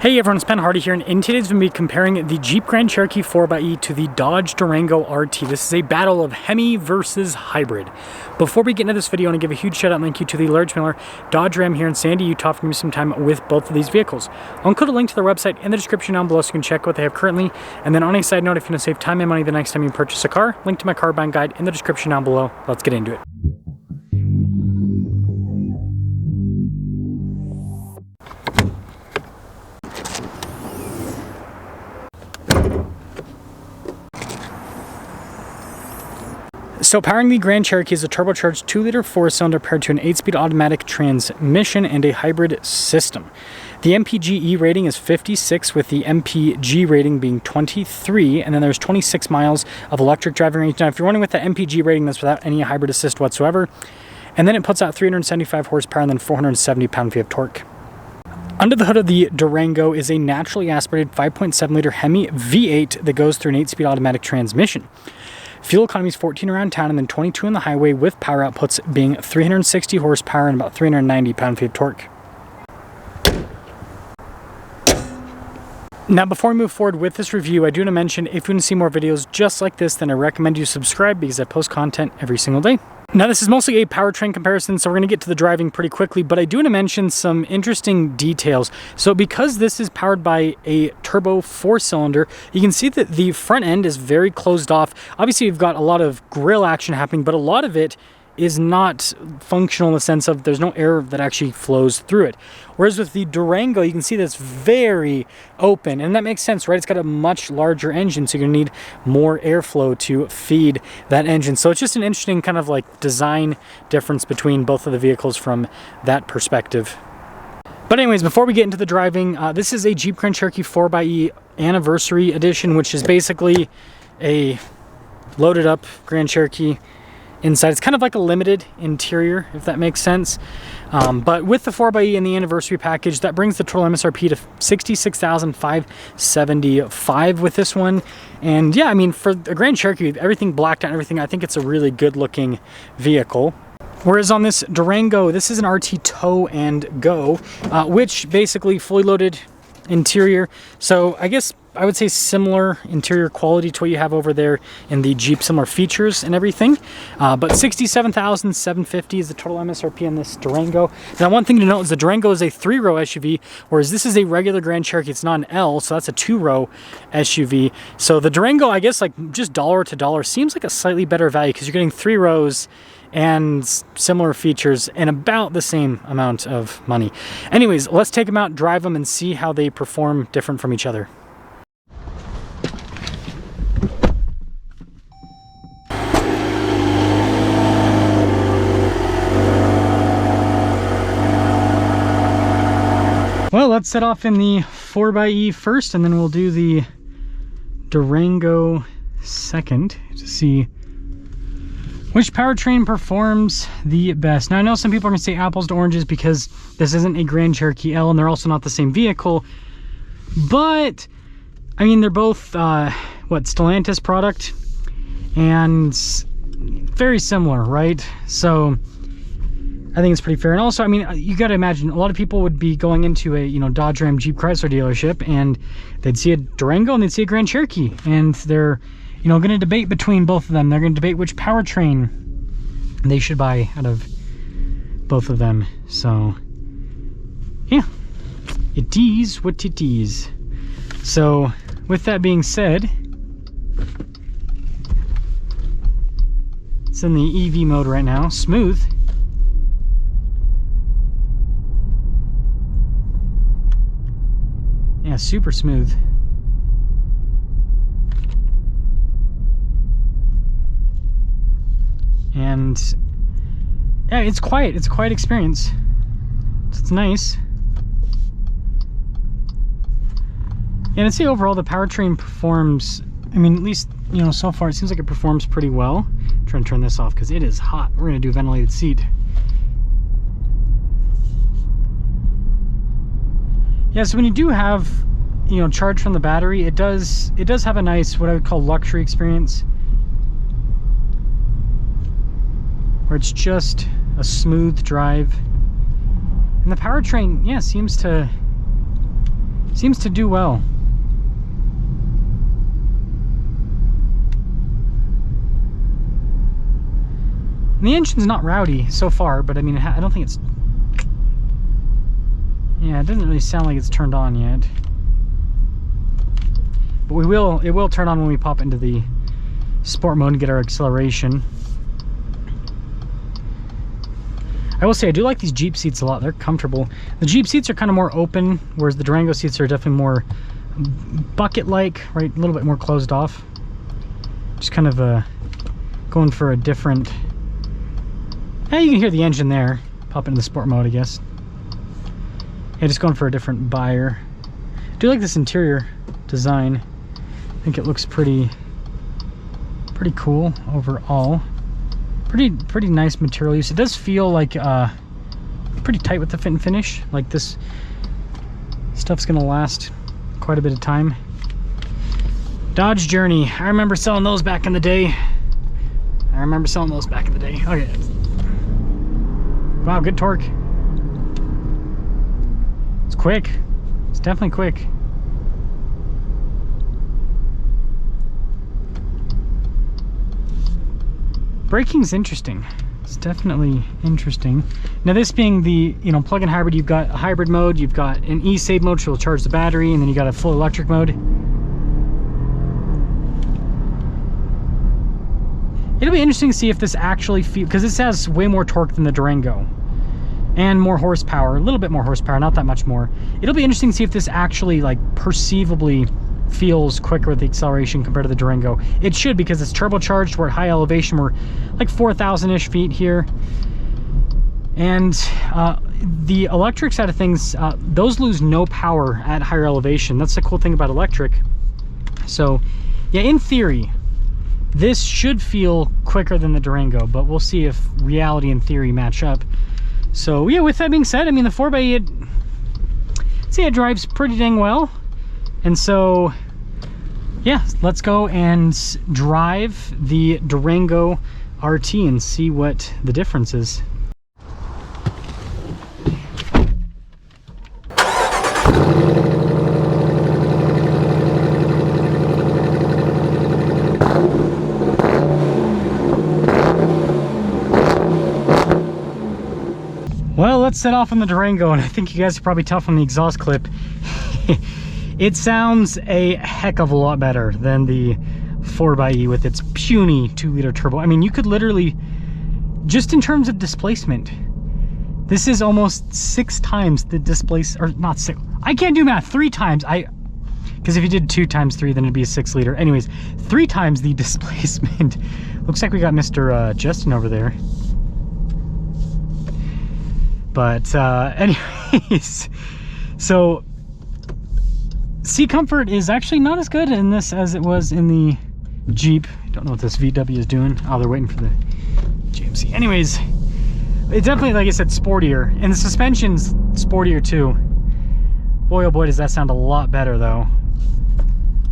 Hey everyone, it's Ben Hardy here, and in today's video we'll be comparing the Jeep Grand Cherokee 4XE to the Dodge Durango RT. This is a battle of Hemi versus hybrid. Before we get into this video, I want to give a huge shout out and thank you to the large mailer Dodge Ram here in Sandy, Utah for giving me some time with both of these vehicles. I'll include a link to their website in the description down below so you can check what they have currently. And then on a side note, if you want to save time and money the next time you purchase a car, link to my car buying guide in the description down below. Let's get into it. So powering the Grand Cherokee is a turbocharged 2-liter 4-cylinder paired to an 8-speed automatic transmission and a hybrid system. The MPGe rating is 56, with the MPG rating being 23, and then there's 26 miles of electric driving range. Now, if you're wondering what the MPG rating is, without any hybrid assist whatsoever, and then it puts out 375 horsepower and then 470 pound-feet of torque. Under the hood of the Durango is a naturally aspirated 5.7-liter Hemi V8 that goes through an 8-speed automatic transmission. Fuel economy is 14 around town and then 22 on the highway, with power outputs being 360 horsepower and about 390 pound-feet of torque. Now, before we move forward with this review, I do want to mention, if you want to see more videos just like this, then I recommend you subscribe because I post content every single day. Now, this is mostly a powertrain comparison, so we're going to get to the driving pretty quickly, but I do want to mention some interesting details. So because this is powered by a turbo 4-cylinder, you can see that the front end is very closed off. Obviously, you've got a lot of grill action happening, but a lot of it is not functional in the sense of there's no air that actually flows through it. Whereas with the Durango, you can see that it's very open, and that makes sense, right? It's got a much larger engine, so you're gonna need more airflow to feed that engine. So it's just an interesting kind of like design difference between both of the vehicles from that perspective. But anyways, before we get into the driving, this is a Jeep Grand Cherokee 4xE Anniversary Edition, which is basically a loaded up Grand Cherokee inside. It's kind of like a limited interior, if that makes sense. But with the 4xE and the anniversary package, that brings the total MSRP to $66,575 with this one. And yeah, I mean, for a Grand Cherokee, everything blacked out and everything, I think it's a really good looking vehicle. Whereas on this Durango, this is an RT Tow and Go, which basically fully loaded interior. So I guess I would say similar interior quality to what you have over there in the Jeep, similar features and everything. But $67,750 is the total MSRP on this Durango. Now, one thing to note is the Durango is a 3-row SUV, whereas this is a regular Grand Cherokee. It's not an L, so that's a 2-row SUV. So the Durango, I guess, like just dollar to dollar, seems like a slightly better value because you're getting 3 rows and similar features and about the same amount of money. Anyways, let's take them out, drive them, and see how they perform different from each other. Well, let's set off in the 4xE first, and then we'll do the Durango second to see which powertrain performs the best. Now, I know some people are going to say apples to oranges because this isn't a Grand Cherokee L and they're also not the same vehicle. But, I mean, they're both, Stellantis product and very similar, right? So I think it's pretty fair. And also, I mean, you got to imagine a lot of people would be going into a, Dodge Ram Jeep Chrysler dealership and they'd see a Durango and they'd see a Grand Cherokee, and they're going to debate between both of them. They're going to debate which powertrain they should buy out of both of them. So, yeah, it is what it is. So, with that being said, it's in the EV mode right now, smooth. Yeah, super smooth. And yeah, it's quiet. It's a quiet experience. So it's nice. And I'd say overall the powertrain performs, I mean, at least, so far it seems like it performs pretty well. I'm trying to turn this off because it is hot. We're going to do ventilated seat. Yeah, so when you do have, charge from the battery, it does have a nice, what I would call luxury experience, where it's just a smooth drive. And the powertrain, yeah, seems to Seems to do well. And the engine's not rowdy so far, but I mean, I don't think it's... Yeah, it doesn't really sound like it's turned on yet. But it will turn on when we pop into the sport mode and get our acceleration. I will say, I do like these Jeep seats a lot. They're comfortable. The Jeep seats are kind of more open, whereas the Durango seats are definitely more bucket-like, right? A little bit more closed off. Just kind of going for a different... Hey, you can hear the engine there. Pop into the sport mode, I guess. Yeah, just going for a different buyer. I do like this interior design. I think it looks pretty cool overall. Pretty nice material use. It does feel like pretty tight with the fit and finish. Like this stuff's gonna last quite a bit of time. Dodge Journey. I remember selling those back in the day. Okay. Wow, good torque. It's quick. It's definitely quick. Braking's interesting. It's definitely interesting. Now this being the, you know, plug-in hybrid, you've got a hybrid mode, you've got an e-save mode, which will charge the battery, and then you got a full electric mode. It'll be interesting to see if this actually feels, because this has way more torque than the Durango and more horsepower, a little bit more horsepower, not that much more. It'll be interesting to see if this actually like perceivably feels quicker with the acceleration compared to the Durango. It should, because it's turbocharged. We're at high elevation. We're like 4,000-ish feet here. And the electric side of things, those lose no power at higher elevation. That's the cool thing about electric. So yeah, in theory, this should feel quicker than the Durango, but we'll see if reality and theory match up. So yeah, with that being said, I mean, the 4xe, it drives pretty dang well. And so, yeah, let's go and drive the Durango RT and see what the difference is. Well, let's set off on the Durango, and I think you guys can probably tell from the exhaust clip, it sounds a heck of a lot better than the 4xe with its puny 2-liter turbo. I mean, you could literally, just in terms of displacement, this is almost 6 times the or not 6, I can't do math, 3 times. Because if you did 2 times 3, then it'd be a 6-liter. Anyways, 3 times the displacement. Looks like we got Mr. Justin over there. But anyways, so seat comfort is actually not as good in this as it was in the Jeep. I don't know what this VW is doing. Oh, they're waiting for the GMC. Anyways, it's definitely, like I said, sportier, and the suspension's sportier too. Boy, oh boy, does that sound a lot better though.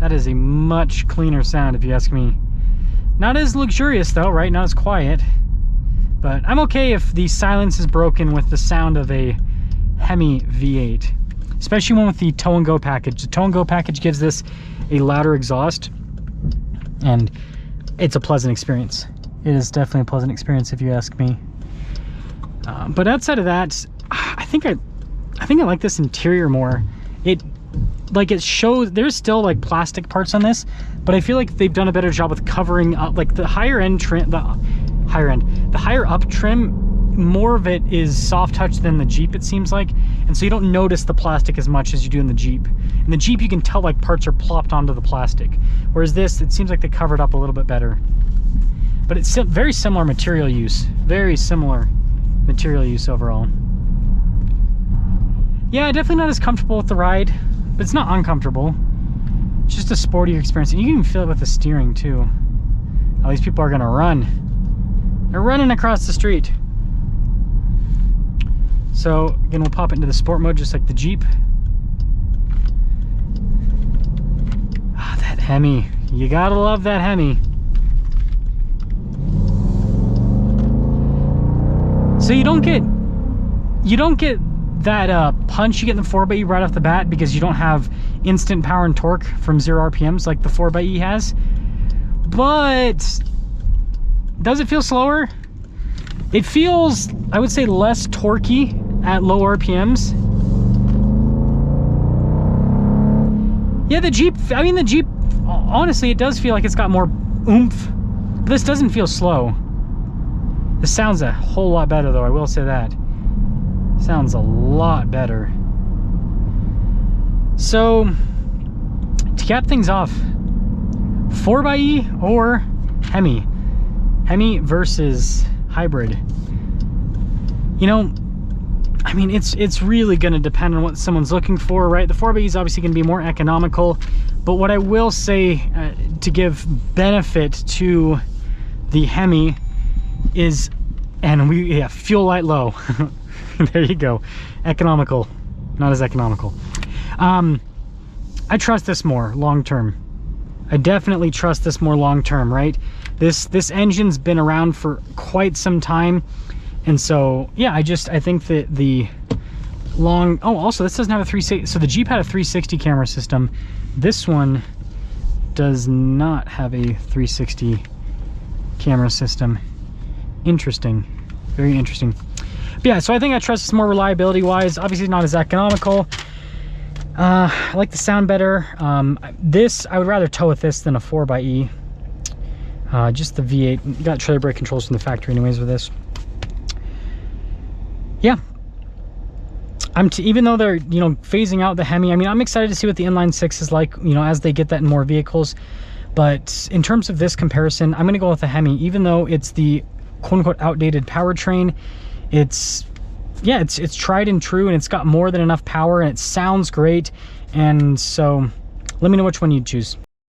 That is a much cleaner sound, if you ask me. Not as luxurious though, right? Not as quiet. But I'm okay if the silence is broken with the sound of a Hemi V8, especially one with the Tow and Go package. The Tow and Go package gives this a louder exhaust, and it's a pleasant experience. It is definitely a pleasant experience if you ask me. But outside of that, I think I like this interior more. It shows there's still like plastic parts on this, but I feel like they've done a better job with covering up like the higher end trim, the higher up trim. More of it is soft touch than the Jeep, it seems like, and so you don't notice the plastic as much as you do in the Jeep. In the Jeep, you can tell like parts are plopped onto the plastic, whereas this, it seems like they covered up a little bit better. But it's very similar material use, overall. Yeah, definitely not as comfortable with the ride, but it's not uncomfortable. It's just a sportier experience, and you can even feel it with the steering too. All these people are gonna run. They're running across the street. So again, we'll pop into the sport mode just like the Jeep. Ah, that Hemi. You gotta love that Hemi. So you don't get that punch you get in the 4xe right off the bat, because you don't have instant power and torque from 0 RPMs like the 4xe has. But does it feel slower? It feels, I would say, less torquey at low RPMs. Yeah, the Jeep, I mean, the Jeep, honestly, it does feel like it's got more oomph. But this doesn't feel slow. This sounds a whole lot better, though, I will say that. Sounds a lot better. So, to cap things off, 4xe or Hemi? Hemi versus hybrid. You know, I mean, it's really going to depend on what someone's looking for, right? The 4xe is obviously going to be more economical, but what I will say to give benefit to the Hemi is, and yeah, fuel light low. There you go. Economical, not as economical. I trust this more long term. I definitely trust this more long term, right? This engine's been around for quite some time, and so yeah, I think that the long, oh, also this doesn't have a 360, so the Jeep had a 360 camera system. This one does not have a 360 camera system. Interesting, very interesting. But yeah, so I think I trust this more reliability wise. Obviously not as economical. I like the sound better. This, I would rather tow with this than a 4xe. Just the V8. You got trailer brake controls from the factory anyways with this. Yeah. Even though they're, you know, phasing out the Hemi, I mean, I'm excited to see what the inline six is like, you know, as they get that in more vehicles. But in terms of this comparison, I'm going to go with the Hemi, even though it's the quote-unquote outdated powertrain. It's, yeah, it's tried and true, and it's got more than enough power, and it sounds great. And so let me know which one you'd choose.